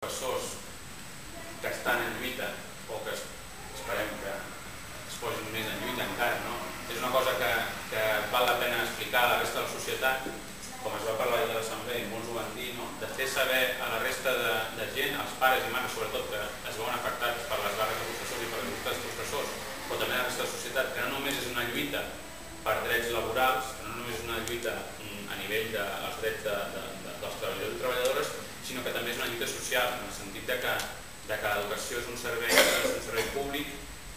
professors que estan en lluita o que esperem que es posin més en lluita encara, no? És una cosa que val la pena explicar a la resta de la societat, com es va parlar de l'assemblea i molts ho van dir, de fer saber a la resta de gent, als pares i mares sobretot, que es veuen afectats per les vagues de professors i per les lluites dels professors, però també a la resta de la societat, que no només és una lluita per drets laborals, que no només és una lluita a nivell dels drets dels treballadors i treballadores, sinó que també és una lluita social, en el sentit de que l'educació és un servei públic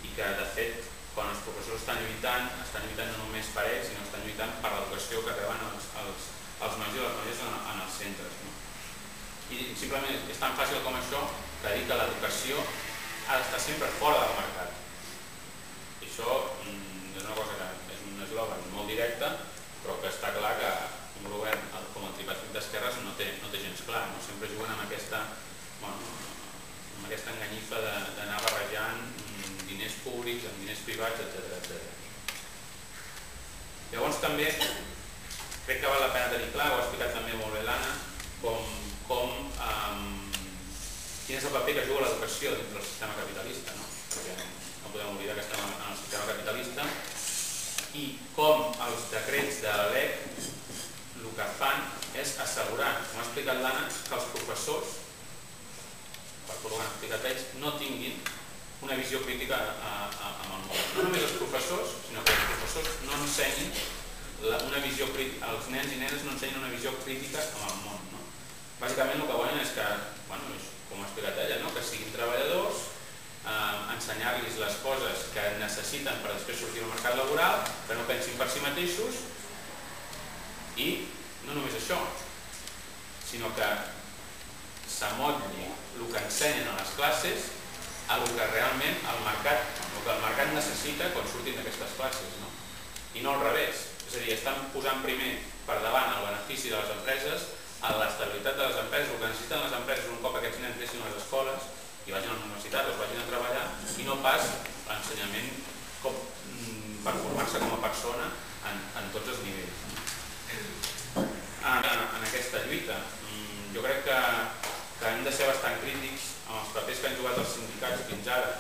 i que, de fet, quan els professors estan lluitant no només per ells, sinó que estan lluitant per l'educació que reben els nois i les noies en els centres. I simplement és tan fàcil com això que dir que l'educació ha d'estar sempre fora del mercat. I això és una cosa que és un eslògan molt directe, però que està clar que un govern com el tripartit d'esquerres no té gens clar. Sempre juguen amb aquesta enganyifa d'anar barrejant diners públics amb diners privats, etc. Llavors també crec que val la pena tenir clar, ho ha explicat també molt bé l'Anna, quin és el paper que juga l'educació dins del sistema capitalista, perquè no podem oblidar que estem en el sistema capitalista, i com els decrets de la LEC el que fan és assegurar, com ha explicat l'Anna, que els professors, per tot el que han explicat ells, no tinguin una visió crítica amb el món. No només els professors, sinó que els professors no ensenyin una visió crítica, els nens i nenes no ensenyin una visió crítica amb el món. Bàsicament el que volen és que, com ha explicat ella, que siguin treballadors, ensenyar-los les coses que necessiten per després sortir al mercat laboral, que no pensin per si mateixos, i no només això, sinó que s'amotlli el que ensenyen a les classes a el que realment el mercat necessita quan surtin d'aquestes classes, i no al revés. És a dir, estan posant primer per davant el benefici de les empreses, l'estabilitat de les empreses, el que necessiten les empreses un cop aquests nens deixin les escoles i vagin a la universitat o es vagin a treballar, i no pas l'ensenyament per formar-se com a persona en tots els nivells. En aquesta lluita jo crec que hem de ser bastant crítics amb els papers que han jugat els sindicats fins ara,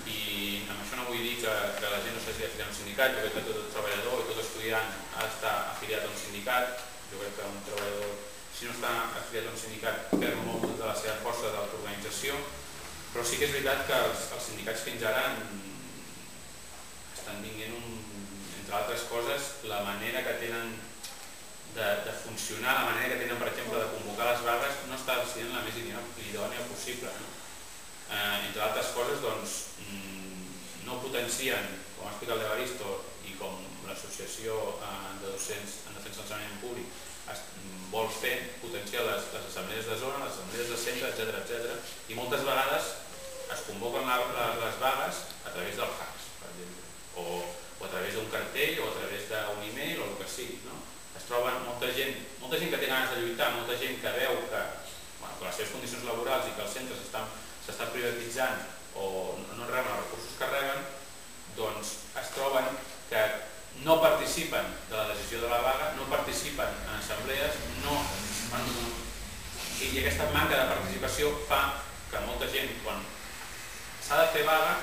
i amb això no vull dir que la gent no s'hagi d'afiliar a un sindicat. Jo crec que tot treballador i tot estudiant ha d'estar afiliat a un sindicat. Jo crec que un treballador, si no està afiliat a un sindicat, perd molt de la seva força d'autoorganització, però sí que és veritat que els sindicats fins ara estan tinguent, entre altres coses, la manera que tenen de funcionar, la manera que tenen, per exemple, de convocar les vagues, no està sent la més idònia possible. Entre altres coses, no potencien, com ha explicat l'Evaristo i com l'associació de docents en defensa del ensenyament públic vol fer, potenciar les assemblees de zona, les assemblees de centre, etc. I moltes vegades es convoquen les vagues a través del fax, per exemple, o a través d'un cartell o a través d'un e-mail o el que sigui. Es troben molta gent que té ganes de lluitar, molta gent que veu que les seves condicions laborals i que els centres s'estan privatitzant o no reben els recursos que reben, doncs es troben que no participen de la decisió de la vaga, no participen en assemblees, i aquesta manca de participació fa que molta gent, quan s'ha de fer vaga,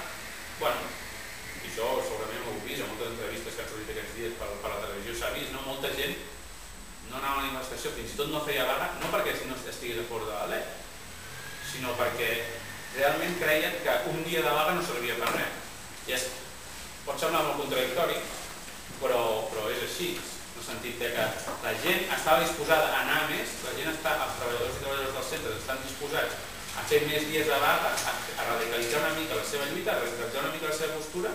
i això segurament ho heu vist en moltes entrevistes que han sortit aquests dies per la televisió, s'ha vist, molta gent no anava a la manifestació, fins i tot no feia vaga, no perquè no estigués a favor de la LEC, sinó perquè realment creien que un dia de vaga no servia per res. Pot semblar molt contradictori, però és així, en el sentit que la gent estava disposada a anar més, els treballadors i treballadores dels centres estan disposats a fer més dies de vaga, a radicalitzar una mica la seva lluita, a radicalitzar una mica la seva postura,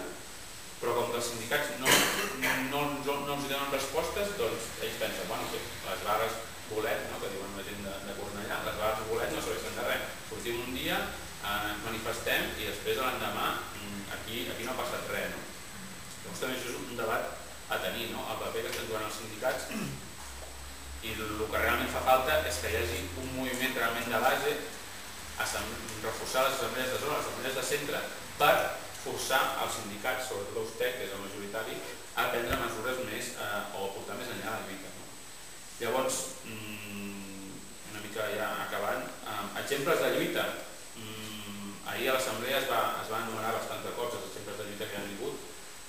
però com que els sindicats no els donen respostes, doncs ells pensen que les vagues bolet, que diuen la gent de Cornellà, les vagues bolet no serveixen de res. Sortim un dia, ens manifestem i després l'endemà aquí no ha passat res. Llavors també això és un debat a tenir, el paper que estan jugant els sindicats, i el que realment fa falta és que hi hagi un moviment realment de base a reforçar les assemblees de zona, les assemblees de centre, per forçar els sindicats, sobretot l'USTEC, que és el majoritari, a prendre mesures més o a portar més enllà la lluita. Llavors, una mica ja acabant, Exemples de lluita. Ahir a l'assemblea es va enumerar bastants acords els exemples de lluita que hi ha hagut.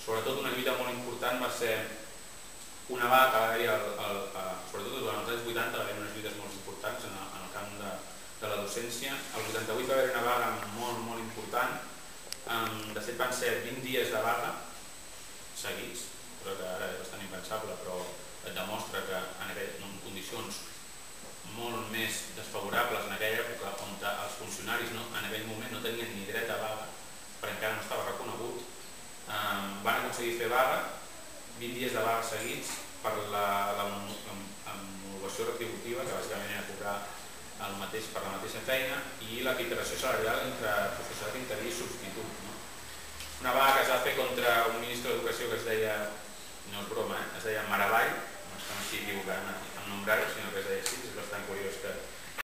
Sobretot una lluita molt important va ser una vaga que va haver-hi, sobretot durant els anys 80, va haver unes lluites molt importants en el camp de la docència. El 88 va haver una vaga molt important. De fet van ser 20 dies de vaga seguits, però que ara és bastant impensable, però et demostra que en condicions molt més desfavorables en aquella època, on els funcionaris en aquell moment no tenien ni dret a vaga, perquè encara no estava reconegut, van aconseguir fer vaga, 20 dies de vaga seguits, per l'homologació retributiva, que bàsicament era cobrar per la mateixa feina, i l'equiparació salarial entre professorat interí i substitut. Una vaga que es va fer contra un ministre d'Educació que es deia, no és broma, es deia Maragall, no estem així equivocant en nombrar-ho, sinó que es deia així, és bastant curiós que